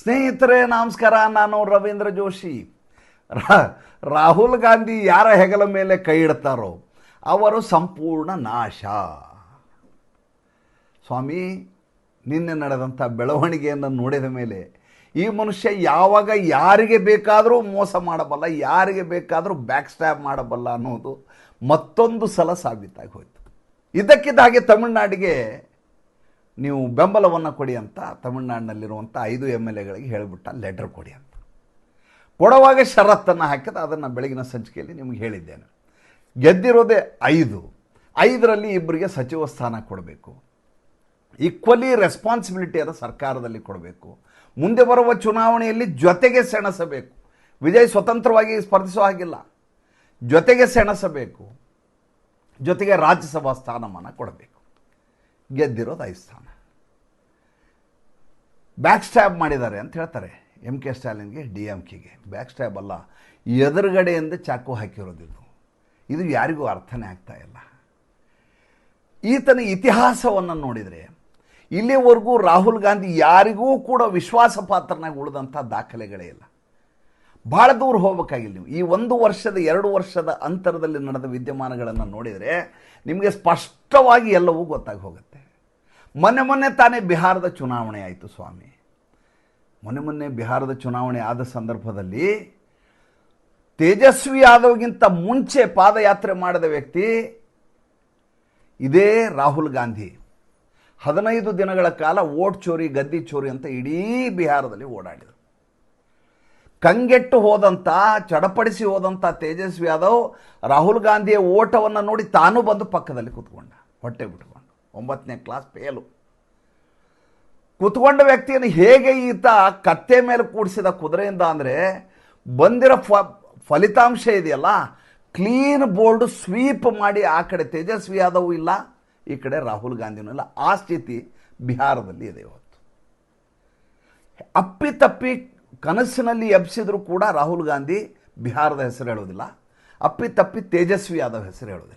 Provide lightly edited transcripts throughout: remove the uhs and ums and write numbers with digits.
ಸ್ನೇಹಿತರೆ ನಮಸ್ಕಾರ, ನಾನು ರವೀಂದ್ರ ಜೋಶಿ. ರಾಹುಲ್ ಗಾಂಧಿ ಯಾರ ಹೆಗಲ ಮೇಲೆ ಕೈ ಇಡ್ತಾರೋ ಅವರು ಸಂಪೂರ್ಣ ನಾಶ. ಸ್ವಾಮಿ, ನಿನ್ನೆ ನಡೆದಂಥ ಬೆಳವಣಿಗೆಯನ್ನು ನೋಡಿದ ಮೇಲೆ ಈ ಮನುಷ್ಯ ಯಾವಾಗ ಯಾರಿಗೆ ಬೇಕಾದರೂ ಮೋಸ ಮಾಡಬಲ್ಲ, ಯಾರಿಗೆ ಬೇಕಾದರೂ ಬ್ಯಾಕ್ ಸ್ಟ್ಯಾಬ್ ಮಾಡಬಲ್ಲ ಅನ್ನೋದು ಮತ್ತೊಂದು ಸಲ ಸಾಬೀತಾಗಿ ಹೋಯಿತು. ಇದ್ದಕ್ಕಿದ್ದ ಹಾಗೆ ತಮಿಳುನಾಡಿಗೆ ನೀವು ಬೆಂಬಲವನ್ನು ಕೊಡಿ ಅಂತ ತಮಿಳುನಾಡಿನಲ್ಲಿರುವಂಥ 5 MLAಗಳಿಗೆ ಹೇಳಿಬಿಟ್ಟ, ಲೆಟರ್ ಕೊಡಿ ಅಂತ. ಕೊಡುವಾಗ ಷರತ್ತನ್ನು ಹಾಕಿದ, ಅದನ್ನು ಬೆಳಗಿನ ಸಂಚಿಕೆಯಲ್ಲಿ ನಿಮಗೆ ಹೇಳಿದ್ದೇನೆ. ಗೆದ್ದಿರೋದೇ 5ರಲ್ಲಿ ಇಬ್ಬರಿಗೆ ಸಚಿವ ಸ್ಥಾನ ಕೊಡಬೇಕು, ಈಕ್ವಲಿ ರೆಸ್ಪಾನ್ಸಿಬಿಲಿಟಿಯನ್ನು ಸರ್ಕಾರದಲ್ಲಿ ಕೊಡಬೇಕು, ಮುಂದೆ ಬರುವ ಚುನಾವಣೆಯಲ್ಲಿ ಜೊತೆಗೆ ಸೆಣಸಬೇಕು. ವಿಜಯ್ ಸ್ವತಂತ್ರವಾಗಿ ಸ್ಪರ್ಧಿಸೋ ಹಾಗಿಲ್ಲ, ಜೊತೆಗೆ ಸೆಣಸಬೇಕು, ಜೊತೆಗೆ ರಾಜ್ಯಸಭಾ ಸ್ಥಾನಮಾನ ಕೊಡಬೇಕು. ಗೆದ್ದಿರೋದು 5 ಸ್ಥಾನ. ಬ್ಯಾಕ್ ಸ್ಟ್ಯಾಬ್ ಮಾಡಿದ್ದಾರೆ ಅಂತ ಹೇಳ್ತಾರೆ MK ಸ್ಟಾಲಿನ್ಗೆ, DMKಗೆ. ಬ್ಯಾಕ್ ಸ್ಟ್ಯಾಬ್ ಅಲ್ಲ, ಎದುರುಗಡೆಯಿಂದ ಚಾಕು ಹಾಕಿರೋದಿದ್ದು. ಇದು ಯಾರಿಗೂ ಅರ್ಥನೇ ಆಗ್ತಾ ಇಲ್ಲ. ಈತನ ಇತಿಹಾಸವನ್ನು ನೋಡಿದರೆ ಇಲ್ಲಿವರೆಗೂ ರಾಹುಲ್ ಗಾಂಧಿ ಯಾರಿಗೂ ಕೂಡ ವಿಶ್ವಾಸ ಪಾತ್ರನಾಗಿ ಉಳಿದಂಥ ದಾಖಲೆಗಳೇ ಇಲ್ಲ. ಭಾಳ ದೂರ ಹೋಗಬೇಕಾಗಿಲ್ಲ. ನೀವು ಈ 1 ವರ್ಷದ 2 ವರ್ಷದ ಅಂತರದಲ್ಲಿ ನಡೆದ ವಿದ್ಯಮಾನಗಳನ್ನು ನೋಡಿದರೆ ನಿಮಗೆ ಸ್ಪಷ್ಟವಾಗಿ ಎಲ್ಲವೂ ಗೊತ್ತಾಗಿ ಹೋಗುತ್ತೆ. ಮೊನ್ನೆ ತಾನೇ ಬಿಹಾರದ ಚುನಾವಣೆ ಆಯಿತು ಸ್ವಾಮಿ. ಮೊನ್ನೆ ಬಿಹಾರದ ಚುನಾವಣೆ ಆದ ಸಂದರ್ಭದಲ್ಲಿ ತೇಜಸ್ವಿ ಯಾದವ್ಗಿಂತ ಮುಂಚೆ ಪಾದಯಾತ್ರೆ ಮಾಡಿದ ವ್ಯಕ್ತಿ ಇದೇ ರಾಹುಲ್ ಗಾಂಧಿ. 15 ದಿನಗಳ ಕಾಲ ವೋಟ್ ಚೋರಿ, ಗದ್ದಿ ಚೋರಿ ಅಂತ ಇಡೀ ಬಿಹಾರದಲ್ಲಿ ಓಡಾಡಿದರು. ಕಂಗೆಟ್ಟು ಹೋದಂಥ, ಚಡಪಡಿಸಿ ಹೋದಂಥ ತೇಜಸ್ವಿ ಯಾದವ್ ರಾಹುಲ್ ಗಾಂಧಿಯ ಓಟವನ್ನು ನೋಡಿ ತಾನೂ ಬಂದು ಪಕ್ಕದಲ್ಲಿ ಕೂತ್ಕೊಂಡ, ಹೊಟ್ಟೆ ಬಿಟ್ಕೊಂಡು. 9ನೇ ಕ್ಲಾಸ್ ಫೇಲು ಕೂತ್ಕೊಂಡ ವ್ಯಕ್ತಿಯನ್ನು ಹೇಗೆ ಈತ ಕತ್ತೆ ಮೇಲೆ ಕೂಡಿಸಿದ ಕುದುರೆಯಿಂದ ಅಂದರೆ, ಬಂದಿರೋ ಫಲಿತಾಂಶ ಇದೆಯಲ್ಲ, ಕ್ಲೀನ್ ಬೋರ್ಡ್ ಸ್ವೀಪ್ ಮಾಡಿ ಆ ಕಡೆ ತೇಜಸ್ವಿ ಯಾದವ್ ಇಲ್ಲ, ಈ ಕಡೆ ರಾಹುಲ್ ಗಾಂಧಿನೂ ಇಲ್ಲ. ಆ ಸ್ಥಿತಿ ಬಿಹಾರದಲ್ಲಿ ಇದೆ ಇವತ್ತು. ಅಪ್ಪಿತಪ್ಪಿ ಕನಸಿನಲ್ಲಿ ಎಬ್ಸಿದ್ರು ಕೂಡ ರಾಹುಲ್ ಗಾಂಧಿ ಬಿಹಾರದ ಹೆಸರು ಹೇಳೋದಿಲ್ಲ, ಅಪ್ಪಿತಪ್ಪಿ ತೇಜಸ್ವಿ ಯಾದವ್ ಹೆಸರು ಹೇಳೋದಿಲ್ಲ.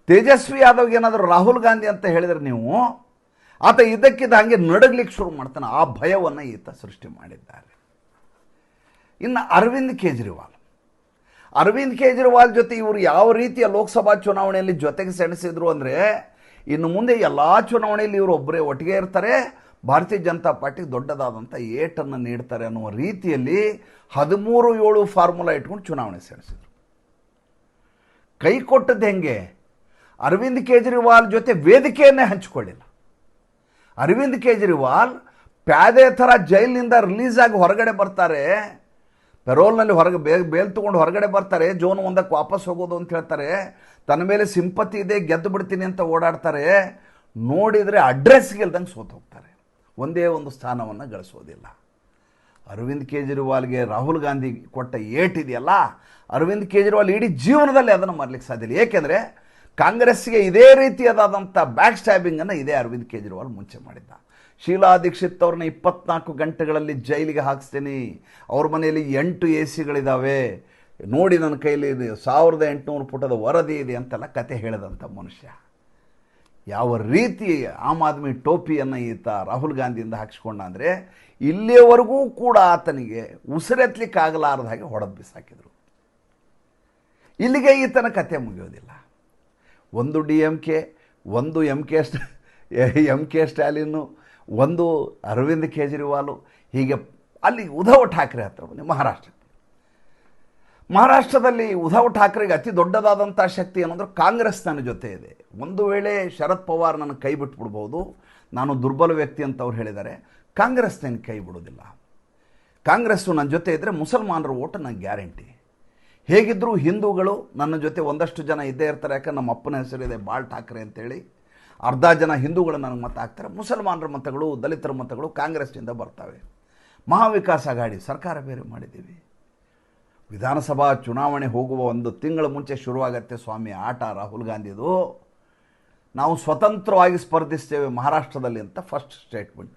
ತೇಜಸ್ವಿ ಯಾದವ್ಗೆ ಏನಾದರೂ ರಾಹುಲ್ ಗಾಂಧಿ ಅಂತ ಹೇಳಿದರೆ ನೀವು, ಆತ ಇದಕ್ಕಿದ್ದ ಹಾಗೆ ನಡಗಲಿಕ್ಕೆ ಶುರು ಮಾಡ್ತಾನೆ. ಆ ಭಯವನ್ನು ಈತ ಸೃಷ್ಟಿ ಮಾಡಿದ್ದಾರೆ. ಇನ್ನು ಅರವಿಂದ್ ಕೇಜ್ರಿವಾಲ್ ಜೊತೆ ಇವರು ಯಾವ ರೀತಿಯ ಲೋಕಸಭಾ ಚುನಾವಣೆಯಲ್ಲಿ ಜೊತೆಗೆ ಸೆಣಸಿದ್ರು ಅಂದರೆ, ಇನ್ನು ಮುಂದೆ ಎಲ್ಲ ಚುನಾವಣೆಯಲ್ಲಿ ಇವರು ಒಬ್ಬರೇ ಒಟ್ಟಿಗೆ ಇರ್ತಾರೆ, ಭಾರತೀಯ ಜನತಾ ಪಾರ್ಟಿಗೆ ದೊಡ್ಡದಾದಂಥ ಏಟನ್ನು ನೀಡ್ತಾರೆ ಅನ್ನುವ ರೀತಿಯಲ್ಲಿ 13-7 ಫಾರ್ಮುಲಾ ಇಟ್ಕೊಂಡು ಚುನಾವಣೆ ಸೆಣಸಿದ್ರು. ಕೈ ಕೊಟ್ಟದ್ದು ಹೆಂಗೆ? ಅರವಿಂದ್ ಕೇಜ್ರಿವಾಲ್ ಜೊತೆ ವೇದಿಕೆಯನ್ನೇ ಹಂಚಿಕೊಳ್ಳಿಲ್ಲ. ಅರವಿಂದ್ ಕೇಜ್ರಿವಾಲ್ ಪ್ಯಾದೆ ಥರ ಜೈಲಿನಿಂದ ರಿಲೀಸ್ ಆಗಿ ಹೊರಗಡೆ ಬರ್ತಾರೆ, ಪೆರೋಲ್ನಲ್ಲಿ ಬೇಲ್ ತೊಗೊಂಡು ಹೊರಗಡೆ ಬರ್ತಾರೆ, ಜೋನ್ 1ಕ್ಕೆ ವಾಪಸ್ ಹೋಗೋದು ಅಂತ ಹೇಳ್ತಾರೆ, ತನ್ನ ಮೇಲೆ ಸಿಂಪತಿ ಇದೆ, ಗೆದ್ದು ಬಿಡ್ತೀನಿ ಅಂತ ಓಡಾಡ್ತಾರೆ. ನೋಡಿದರೆ ಅಡ್ರೆಸ್ ಗೆಲ್ದಂಗೆ ಸೋತು ಹೋಗ್ತಾರೆ, ಒಂದೇ ಒಂದು ಸ್ಥಾನವನ್ನು ಗಳಿಸೋದಿಲ್ಲ. ಅರವಿಂದ್ ಕೇಜ್ರಿವಾಲ್ಗೆ ರಾಹುಲ್ ಗಾಂಧಿ ಕೊಟ್ಟ ಏಟಿದೆಯಲ್ಲ, ಅರವಿಂದ್ ಕೇಜ್ರಿವಾಲ್ ಇಡೀ ಜೀವನದಲ್ಲಿ ಅದನ್ನು ಮರಲಿಕ್ಕೆ ಸಾಧ್ಯ ಇಲ್ಲ. ಏಕೆಂದರೆ ಕಾಂಗ್ರೆಸ್ಗೆ ಇದೇ ರೀತಿಯಾದಂಥ ಬ್ಯಾಕ್ ಸ್ಟ್ಯಾಬಿಂಗನ್ನು ಇದೇ ಅರವಿಂದ್ ಕೇಜ್ರಿವಾಲ್ ಮುಂಚೆ ಮಾಡಿದ್ದ. ಶೀಲಾ ದೀಕ್ಷಿತ್ ಅವ್ರನ್ನ 24 ಗಂಟೆಗಳಲ್ಲಿ ಜೈಲಿಗೆ ಹಾಕಿಸ್ತೀನಿ, ಅವ್ರ ಮನೆಯಲ್ಲಿ 8 AC ಗಳಿದ್ದಾವೆ, ನೋಡಿ ನನ್ನ ಕೈಲಿ 1800 ಪುಟದ ವರದಿ ಇದೆ ಅಂತೆಲ್ಲ ಕತೆ ಹೇಳಿದಂಥ ಮನುಷ್ಯ. ಯಾವ ರೀತಿ ಆಮ್ ಆದ್ಮಿ ಟೋಪಿಯನ್ನು ಈತ ರಾಹುಲ್ ಗಾಂಧಿಯಿಂದ ಹಾಕಿಸ್ಕೊಂಡ ಅಂದರೆ, ಇಲ್ಲಿಯವರೆಗೂ ಕೂಡ ಆತನಿಗೆ ಉಸಿರೆತ್ತಲಿಕ್ಕಾಗಲಾರದ ಹಾಗೆ ಹೊಡೆದು ಬಿಸಾಕಿದರು. ಇಲ್ಲಿಗೆ ಈತನ ಕತೆ ಮುಗಿಯೋದಿಲ್ಲ. ಒಂದು DMK, ಒಂದು MK ಸ್ಟಾಲಿನ್ನು, ಒಂದು ಅರವಿಂದ್ ಕೇಜ್ರಿವಾಲು, ಹೀಗೆ ಅಲ್ಲಿ ಉದ್ಧವ್ ಠಾಕ್ರೆ ಹತ್ರ ಬಂದು ಮಹಾರಾಷ್ಟ್ರದಲ್ಲಿ ಉದ್ಧವ್ ಠಾಕ್ರೆಗೆ ಅತಿ ದೊಡ್ಡದಾದಂಥ ಶಕ್ತಿ ಏನಂದ್ರೆ ಕಾಂಗ್ರೆಸ್ ನನ್ನ ಜೊತೆ ಇದೆ. ಒಂದು ವೇಳೆ ಶರದ್ ಪವಾರ್ ನನ್ನ ಕೈ ಬಿಟ್ಬಿಡ್ಬೋದು, ನಾನು ದುರ್ಬಲ ವ್ಯಕ್ತಿ ಅಂತ ಅವ್ರು ಹೇಳಿದ್ದಾರೆ. ಕಾಂಗ್ರೆಸ್ ನನ್ನ ಕೈ ಬಿಡೋದಿಲ್ಲ. ಕಾಂಗ್ರೆಸ್ಸು ನನ್ನ ಜೊತೆ ಇದ್ದರೆ ಮುಸಲ್ಮಾನರ ಓಟು ನನಗೆ ಗ್ಯಾರಂಟಿ. ಹೇಗಿದ್ದರೂ ಹಿಂದೂಗಳು ನನ್ನ ಜೊತೆ ಒಂದಷ್ಟು ಜನ ಇದ್ದೇ ಇರ್ತಾರೆ, ಯಾಕಂದ್ರೆ ನಮ್ಮ ಅಪ್ಪನ ಹೆಸರಿದೆ ಬಾಳ್ ಠಾಕ್ರೆ ಅಂತೇಳಿ. ಅರ್ಧ ಜನ ಹಿಂದೂಗಳು ನನಗೆ ಮತ ಹಾಕ್ತಾರೆ, ಮುಸಲ್ಮಾನರ ಮತಗಳು, ದಲಿತರ ಮತಗಳು ಕಾಂಗ್ರೆಸ್ನಿಂದ ಬರ್ತವೆ. ಮಹಾವಿಕಾಸ್ ಅಘಾಡಿ ಸರ್ಕಾರ ಬೇರೆ ಮಾಡಿದ್ದೀವಿ. ವಿಧಾನಸಭಾ ಚುನಾವಣೆ ಹೋಗುವ 1 ತಿಂಗಳ ಮುಂಚೆ ಶುರುವಾಗತ್ತೆ ಸ್ವಾಮಿ ಆಟ ರಾಹುಲ್ ಗಾಂಧಿದು. ನಾವು ಸ್ವತಂತ್ರವಾಗಿ ಸ್ಪರ್ಧಿಸ್ತೇವೆ ಮಹಾರಾಷ್ಟ್ರದಲ್ಲಿ ಅಂತ ಫಸ್ಟ್ ಸ್ಟೇಟ್ಮೆಂಟ್.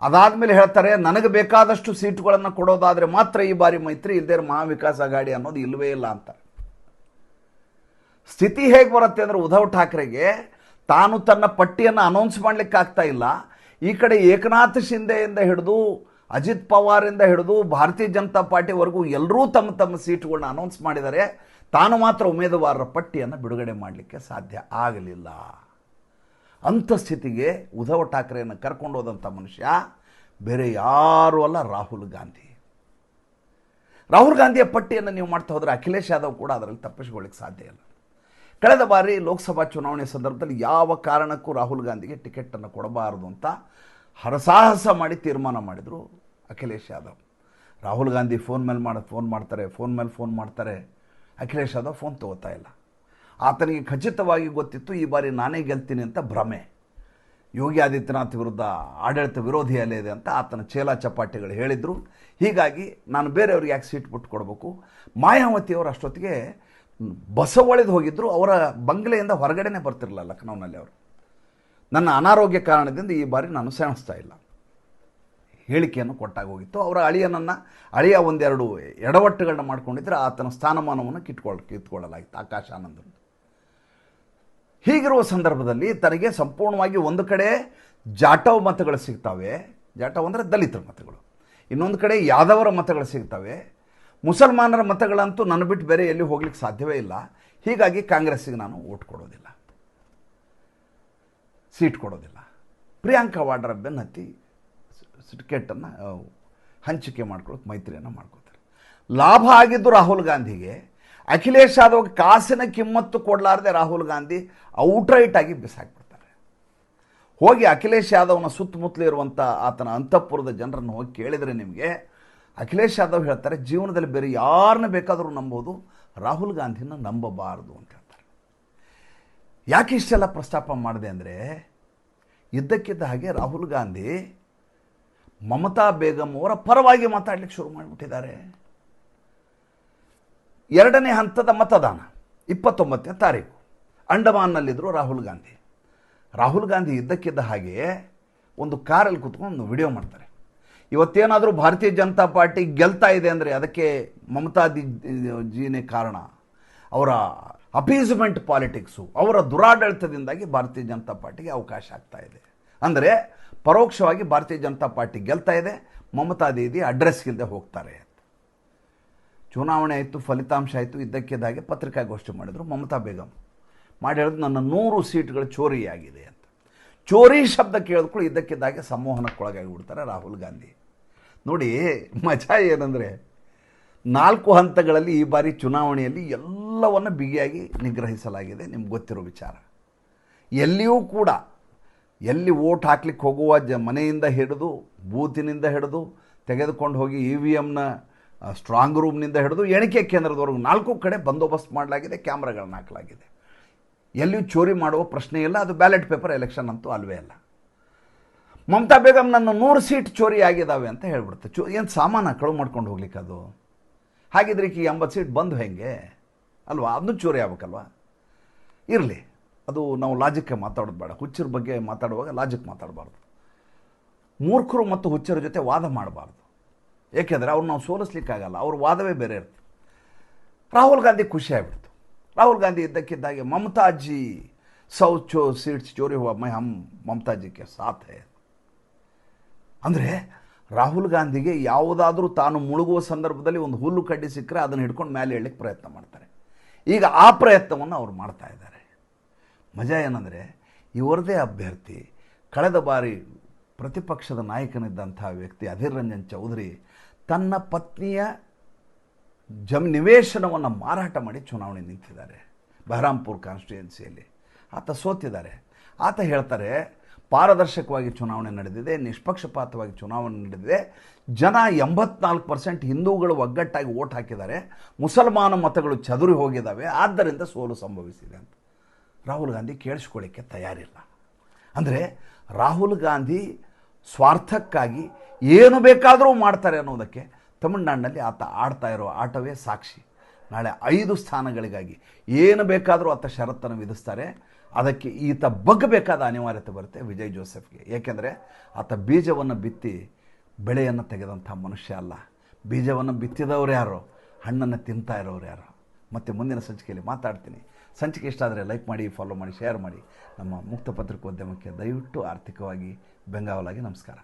ಅದಾದಮೇಲೆ ಹೇಳ್ತಾರೆ, ನನಗೆ ಬೇಕಾದಷ್ಟು ಸೀಟುಗಳನ್ನು ಕೊಡೋದಾದರೆ ಮಾತ್ರ ಈ ಬಾರಿ ಮೈತ್ರಿ, ಇಲ್ಲದೇ ಮಹಾವಿಕಾಸ್ ಅಘಾಡಿ ಅನ್ನೋದು ಇಲ್ಲವೇ ಇಲ್ಲ ಅಂತ. ಸ್ಥಿತಿ ಹೇಗೆ ಬರುತ್ತೆ ಅಂದರೆ, ಉದ್ಧವ್ ಠಾಕ್ರೆಗೆ ತಾನು ತನ್ನ ಪಟ್ಟಿಯನ್ನು ಅನೌನ್ಸ್ ಮಾಡಲಿಕ್ಕೆ ಆಗ್ತಾ ಇಲ್ಲ, ಈ ಕಡೆ ಏಕನಾಥ್ ಶಿಂದೆಯಿಂದ ಹಿಡಿದು ಅಜಿತ್ ಪವಾರಿಂದ ಹಿಡಿದು ಭಾರತೀಯ ಜನತಾ ಪಾರ್ಟಿವರೆಗೂ ಎಲ್ಲರೂ ತಮ್ಮ ತಮ್ಮ ಸೀಟ್ಗಳನ್ನ ಅನೌನ್ಸ್ ಮಾಡಿದ್ದಾರೆ. ತಾನು ಮಾತ್ರ ಉಮೇದುವಾರರ ಪಟ್ಟಿಯನ್ನು ಬಿಡುಗಡೆ ಮಾಡಲಿಕ್ಕೆ ಸಾಧ್ಯ ಆಗಲಿಲ್ಲ. ಅಂಥ ಸ್ಥಿತಿಗೆ ಉದ್ಧವ್ ಠಾಕ್ರೆಯನ್ನು ಕರ್ಕೊಂಡು ಹೋದಂಥ ಮನುಷ್ಯ ಬೇರೆ ಯಾರೂ ಅಲ್ಲ, ರಾಹುಲ್ ಗಾಂಧಿ. ರಾಹುಲ್ ಗಾಂಧಿಯ ಪಟ್ಟಿಯನ್ನು ನೀವು ಮಾಡ್ತಾ ಹೋದರೆ ಅಖಿಲೇಶ್ ಯಾದವ್ ಕೂಡ ಅದರಲ್ಲಿ ತಪ್ಪಿಸ್ಕೊಳ್ಳಿಕ್ಕೆ ಸಾಧ್ಯ ಇಲ್ಲ. ಕಳೆದ ಬಾರಿ ಲೋಕಸಭಾ ಚುನಾವಣೆ ಸಂದರ್ಭದಲ್ಲಿ ಯಾವ ಕಾರಣಕ್ಕೂ ರಾಹುಲ್ ಗಾಂಧಿಗೆ ಟಿಕೆಟನ್ನು ಕೊಡಬಾರದು ಅಂತ ಹರಸಾಹಸ ಮಾಡಿ ತೀರ್ಮಾನ ಮಾಡಿದರು ಅಖಿಲೇಶ್ ಯಾದವ್. ರಾಹುಲ್ ಗಾಂಧಿ ಫೋನ್ ಮಾಡ್ತಾರೆ, ಅಖಿಲೇಶ್ ಯಾದವ್ ಫೋನ್ ತಗೋತಾ ಇಲ್ಲ. ಆತನಿಗೆ ಖಚಿತವಾಗಿ ಗೊತ್ತಿತ್ತು ಈ ಬಾರಿ ನಾನೇ ಗೆಲ್ತೀನಿ ಅಂತ ಭ್ರಮೆ. ಯೋಗಿ ಆದಿತ್ಯನಾಥ್ ವಿರುದ್ಧ ಆಡಳಿತ ವಿರೋಧಿ ಅಲೆ ಇದೆ ಅಂತ ಆತನ ಚೇಲ ಚಪಾಟಿಗಳು ಹೇಳಿದರು. ಹೀಗಾಗಿ ನಾನು ಬೇರೆಯವ್ರಿಗೆ ಯಾಕೆ ಸೀಟ್ ಬಿಟ್ಟು ಕೊಡಬೇಕು. ಮಾಯಾವತಿಯವರು ಅಷ್ಟೊತ್ತಿಗೆ ಬಸವಳಿದು ಹೋಗಿದ್ದರು. ಅವರ ಬಂಗ್ಲೆಯಿಂದ ಹೊರಗಡೆನೇ ಬರ್ತಿರಲಿಲ್ಲ ಲಖನೌನಲ್ಲಿ. ಅವರು ನನ್ನ ಅನಾರೋಗ್ಯ ಕಾರಣದಿಂದ ಈ ಬಾರಿ ನಾನು ಸೆಣಿಸ್ತಾ ಇಲ್ಲ ಹೇಳಿಕೆಯನ್ನು ಕೊಟ್ಟಾಗ ಹೋಗಿತ್ತು. ಅವರ ಅಳಿಯ ಒಂದೆರಡು ಎಡವಟ್ಟುಗಳನ್ನ ಮಾಡ್ಕೊಂಡಿದ್ದರೆ ಆತನ ಸ್ಥಾನಮಾನವನ್ನು ಕಿತ್ಕೊಳ್ಳಲಾಗಿತ್ತು ಆಕಾಶ್ ಆನಂದ್. ಹೀಗಿರುವ ಸಂದರ್ಭದಲ್ಲಿ ತನಗೆ ಸಂಪೂರ್ಣವಾಗಿ ಒಂದು ಕಡೆ ಜಾಟವ್ ಮತಗಳು ಸಿಗ್ತವೆ, ಜಾಟವ್ ಅಂದರೆ ದಲಿತರ ಮತಗಳು, ಇನ್ನೊಂದು ಕಡೆ ಯಾದವರ ಮತಗಳು ಸಿಗ್ತವೆ, ಮುಸಲ್ಮಾನರ ಮತಗಳಂತೂ ನನ್ನ ಬಿಟ್ಟು ಬೇರೆ ಎಲ್ಲಿ ಹೋಗ್ಲಿಕ್ಕೆ ಸಾಧ್ಯವೇ ಇಲ್ಲ. ಹೀಗಾಗಿ ಕಾಂಗ್ರೆಸ್ಸಿಗೆ ನಾನು ಓಟ್ ಕೊಡೋದಿಲ್ಲ, ಸೀಟ್ ಕೊಡೋದಿಲ್ಲ. ಪ್ರಿಯಾಂಕಾ ವಾಡ್ರಾ ಬೆನ್ನತ್ತಿ ಟಿಕೆಟನ್ನು ಹಂಚಿಕೆ ಮಾಡ್ಕೊಳ್ಳೋಕೆ ಮೈತ್ರಿಯನ್ನು ಮಾಡ್ಕೋತಾರೆ. ಲಾಭ ಆಗಿದ್ದು ರಾಹುಲ್ ಗಾಂಧಿಗೆ. ಅಖಿಲೇಶ್ ಯಾದವ್ ಕಾಸಿನ ಕಿಮ್ಮತ್ತು ಕೊಡಲಾರದೆ ರಾಹುಲ್ ಗಾಂಧಿ ಔಟ್ರೈಟ್ ಆಗಿ ಬಿಸಾಕ್ಬಿಡ್ತಾರೆ. ಹೋಗಿ ಅಖಿಲೇಶ್ ಯಾದವ್ನ ಸುತ್ತಮುತ್ತಲೇ ಇರುವಂಥ ಆತನ ಅಂತಃಪುರದ ಜನರನ್ನು ಹೋಗಿ ಕೇಳಿದರೆ ನಿಮಗೆ ಅಖಿಲೇಶ್ ಯಾದವ್ ಹೇಳ್ತಾರೆ, ಜೀವನದಲ್ಲಿ ಬೇರೆ ಯಾರನ್ನ ಬೇಕಾದರೂ ನಂಬೋದು, ರಾಹುಲ್ ಗಾಂಧಿನ ನಂಬಬಾರದು ಅಂತ ಹೇಳ್ತಾರೆ. ಯಾಕೆ ಇಷ್ಟೆಲ್ಲ ಪ್ರಸ್ತಾಪ ಮಾಡಿದೆ ಅಂದರೆ, ಇದ್ದಕ್ಕಿದ್ದ ಹಾಗೆ ರಾಹುಲ್ ಗಾಂಧಿ ಮಮತಾ ಬೇಗಂ ಅವರ ಪರವಾಗಿ ಮಾತಾಡಲಿಕ್ಕೆ ಶುರು ಮಾಡಿಬಿಟ್ಟಿದ್ದಾರೆ. ಎರಡನೇ ಹಂತದ ಮತದಾನ 29ನೇ ತಾರೀಕು ಅಂಡಮಾನ್ನಲ್ಲಿದ್ದರು ರಾಹುಲ್ ಗಾಂಧಿ ಇದ್ದಕ್ಕಿದ್ದ ಹಾಗೆ ಒಂದು ಕಾರಲ್ಲಿ ಕೂತ್ಕೊಂಡು ಒಂದು ವಿಡಿಯೋ ಮಾಡ್ತಾರೆ. ಇವತ್ತೇನಾದರೂ ಭಾರತೀಯ ಜನತಾ ಪಾರ್ಟಿ ಗೆಲ್ತಾ ಇದೆ ಅಂದರೆ ಅದಕ್ಕೆ ಮಮತಾ ಜೀನೇ ಕಾರಣ. ಅವರ ಅಪೀಸ್ಮೆಂಟ್ ಪಾಲಿಟಿಕ್ಸು, ಅವರ ದುರಾಡಳಿತದಿಂದಾಗಿ ಭಾರತೀಯ ಜನತಾ ಪಾರ್ಟಿಗೆ ಅವಕಾಶ ಆಗ್ತಾ ಇದೆ. ಅಂದರೆ ಪರೋಕ್ಷವಾಗಿ ಭಾರತೀಯ ಜನತಾ ಪಾರ್ಟಿ ಗೆಲ್ತಾ ಇದೆ, ಮಮತಾ ದೀದಿ ಅಡ್ರೆಸ್ ಇಲ್ಲದೆ ಹೋಗ್ತಾರೆ. ಚುನಾವಣೆ ಆಯಿತು, ಫಲಿತಾಂಶ ಆಯಿತು, ಇದ್ದಕ್ಕಿದ್ದಾಗೆ ಪತ್ರಿಕಾಗೋಷ್ಠಿ ಮಾಡಿದರು ಮಮತಾ ಬೇಗಂ. ಮಾಡಿ ಹೇಳಿದ್ರು, ನನ್ನ 100 ಸೀಟ್ಗಳು ಚೋರಿಯಾಗಿದೆ ಅಂತ. ಚೋರಿ ಶಬ್ದ ಕೇಳಿದ್ಕೊಳ್ಳಿ ಇದ್ದಕ್ಕಿದ್ದಾಗೆ ಸಂಮೋಹನಕ್ಕೊಳಗಾಗಿಬಿಡ್ತಾರೆ ರಾಹುಲ್ ಗಾಂಧಿ. ನೋಡಿ ಮಜಾ ಏನಂದರೆ, 4 ಹಂತಗಳಲ್ಲಿ ಈ ಬಾರಿ ಚುನಾವಣೆಯಲ್ಲಿ ಎಲ್ಲವನ್ನು ಬಿಗಿಯಾಗಿ ನಿಗ್ರಹಿಸಲಾಗಿದೆ. ನಿಮ್ಗೆ ಗೊತ್ತಿರೋ ವಿಚಾರ. ಎಲ್ಲಿಯೂ ಕೂಡ ಎಲ್ಲಿ ವೋಟ್ ಹಾಕ್ಲಿಕ್ಕೆ ಹೋಗುವ ಮನೆಯಿಂದ ಹಿಡಿದು ಬೂತಿನಿಂದ ಹಿಡಿದು ತೆಗೆದುಕೊಂಡು ಹೋಗಿ EVMನ ಸ್ಟ್ರಾಂಗ್ ರೂಮ್ನಿಂದ ಹಿಡಿದು ಎಣಿಕೆ ಕೇಂದ್ರದವರೆಗೂ 4 ಕಡೆ ಬಂದೋಬಸ್ತ್ ಮಾಡಲಾಗಿದೆ, ಕ್ಯಾಮ್ರಾಗಳನ್ನ ಹಾಕಲಾಗಿದೆ. ಎಲ್ಲಿಯೂ ಚೋರಿ ಮಾಡುವ ಪ್ರಶ್ನೆ ಇಲ್ಲ. ಅದು ಬ್ಯಾಲೆಟ್ ಪೇಪರ್ ಎಲೆಕ್ಷನ್ ಅಂತೂ ಅಲ್ವೇ ಅಲ್ಲ. ಮಮತಾ ಬೇಗಂ ನನ್ನ 100 ಸೀಟ್ ಚೋರಿ ಆಗಿದ್ದಾವೆ ಅಂತ ಹೇಳ್ಬಿಡುತ್ತೆ. ಏನು ಸಾಮಾನ ಕಳು ಮಾಡ್ಕೊಂಡು ಹೋಗ್ಲಿಕ್ಕೆ ಅದು? ಹಾಗಿದ್ರೆ ಈಗ 80 ಸೀಟ್ ಬಂದು ಹೆಂಗೆ ಅಲ್ವಾ? ಅದನ್ನು ಚೋರಿ ಆಗ್ಬೇಕಲ್ವಾ? ಇರಲಿ, ಅದು ನಾವು ಲಾಜಿಕ್ಕೆ ಮಾತಾಡೋದು ಬೇಡ. ಹುಚ್ಚರ ಬಗ್ಗೆ ಮಾತಾಡುವಾಗ ಲಾಜಿಕ್ ಮಾತಾಡಬಾರ್ದು. ಮೂರ್ಖರು ಮತ್ತು ಹುಚ್ಚರ ಜೊತೆ ವಾದ ಮಾಡಬಾರ್ದು. ಏಕೆಂದರೆ ಅವ್ರು ನಾವು ಸೋಲಿಸ್ಲಿಕ್ಕಾಗಲ್ಲ, ಅವ್ರ ವಾದವೇ ಬೇರೆ ಇರ್ತದೆ. ರಾಹುಲ್ ಗಾಂಧಿ ಖುಷಿ ಆಗಿಬಿಡ್ತು. ರಾಹುಲ್ ಗಾಂಧಿ ಇದ್ದಕ್ಕಿದ್ದಾಗೆ ಮಮತಾಜಿ 100 ಸೀಟ್ಸ್ ಚೋರಿ ಹುआ मैं हम ಮಮತಾ ಜಿ ಕೆ ಸಾಥ್ ಹೈ. ಅಂದರೆ ರಾಹುಲ್ ಗಾಂಧಿಗೆ ಯಾವುದಾದ್ರೂ ತಾನು ಮುಳುಗುವ ಸಂದರ್ಭದಲ್ಲಿ ಒಂದು ಹುಲ್ಲು ಕಡ್ಡಿ ಸಿಕ್ಕರೆ ಅದನ್ನು ಹಿಡ್ಕೊಂಡು ಮೇಲೆ ಹೇಳಲಿಕ್ಕೆ ಪ್ರಯತ್ನ ಮಾಡ್ತಾರೆ. ಈಗ ಆ ಪ್ರಯತ್ನವನ್ನು ಅವ್ರು ಮಾಡ್ತಾ ಇದ್ದಾರೆ. ಮಜಾ ಏನಂದರೆ, ಇವರದೇ ಅಭ್ಯರ್ಥಿ, ಕಳೆದ ಬಾರಿ ಪ್ರತಿಪಕ್ಷದ ನಾಯಕನಿದ್ದಂಥ ವ್ಯಕ್ತಿ ಅಧೀರ್ ರಂಜನ್ ಚೌಧರಿ ತನ್ನ ಪತ್ನಿಯ ನಿವೇಶನವನ್ನು ಮಾರಾಟ ಮಾಡಿ ಚುನಾವಣೆ ನಿಂತಿದ್ದಾರೆ ಬಹರಾಂಪುರ್ ಕಾನ್ಸ್ಟಿಟ್ಯೂನ್ಸಿಯಲ್ಲಿ. ಆತ ಸೋತಿದ್ದಾರೆ. ಆತ ಹೇಳ್ತಾರೆ, ಪಾರದರ್ಶಕವಾಗಿ ಚುನಾವಣೆ ನಡೆದಿದೆ, ನಿಷ್ಪಕ್ಷಪಾತವಾಗಿ ಚುನಾವಣೆ ನಡೆದಿದೆ, ಜನ 84% ಹಿಂದೂಗಳು ಒಗ್ಗಟ್ಟಾಗಿ ಓಟ್ ಹಾಕಿದ್ದಾರೆ, ಮುಸಲ್ಮಾನ ಮತಗಳು ಚದುರಿ ಹೋಗಿದ್ದಾವೆ, ಆದ್ದರಿಂದ ಸೋಲು ಸಂಭವಿಸಿದೆ ಅಂತ ರಾಹುಲ್ ಗಾಂಧಿ ಕೇಳಿಸ್ಕೊಳ್ಳಿಕ್ಕೆ ತಯಾರಿಲ್ಲ. ಅಂದರೆ ರಾಹುಲ್ ಗಾಂಧಿ ಸ್ವಾರ್ಥಕ್ಕಾಗಿ ಏನು ಬೇಕಾದರೂ ಮಾಡ್ತಾರೆ ಅನ್ನೋದಕ್ಕೆ ತಮಿಳುನಾಡಿನಲ್ಲಿ ಆತ ಆಡ್ತಾ ಇರೋ ಆಟವೇ ಸಾಕ್ಷಿ. ನಾಳೆ 5 ಸ್ಥಾನಗಳಿಗಾಗಿ ಏನು ಬೇಕಾದರೂ ಆತ ಷರತ್ತನ್ನು ವಿಧಿಸ್ತಾರೆ. ಅದಕ್ಕೆ ಈತ ಬಗ್ಗಬೇಕಾದ ಅನಿವಾರ್ಯತೆ ಬರುತ್ತೆ ವಿಜಯ್ ಜೋಸೆಫ್ಗೆ. ಏಕೆಂದರೆ ಆತ ಬೀಜವನ್ನು ಬಿತ್ತಿ ಬೆಳೆಯನ್ನು ತೆಗೆದಂಥ ಮನುಷ್ಯ ಅಲ್ಲ. ಬೀಜವನ್ನು ಬಿತ್ತಿದವರು ಯಾರೋ, ಹಣ್ಣನ್ನು ತಿಂತಾ ಇರೋರು ಯಾರೋ. ಮತ್ತು ಮುಂದಿನ ಸಂಚಿಕೆಯಲ್ಲಿ ಮಾತಾಡ್ತೀನಿ. ಸಂಚಿಕೆ ಇಷ್ಟ ಆದರೆ ಲೈಕ್ ಮಾಡಿ, ಫಾಲೋ ಮಾಡಿ, ಶೇರ್ ಮಾಡಿ. ನಮ್ಮ ಮುಕ್ತ ಪತ್ರಿಕೋದ್ಯಮಕ್ಕೆ ದಯವಿಟ್ಟು ಆರ್ಥಿಕವಾಗಿ ಬೆಂಗಾವಲಾಗಿ. ನಮಸ್ಕಾರ.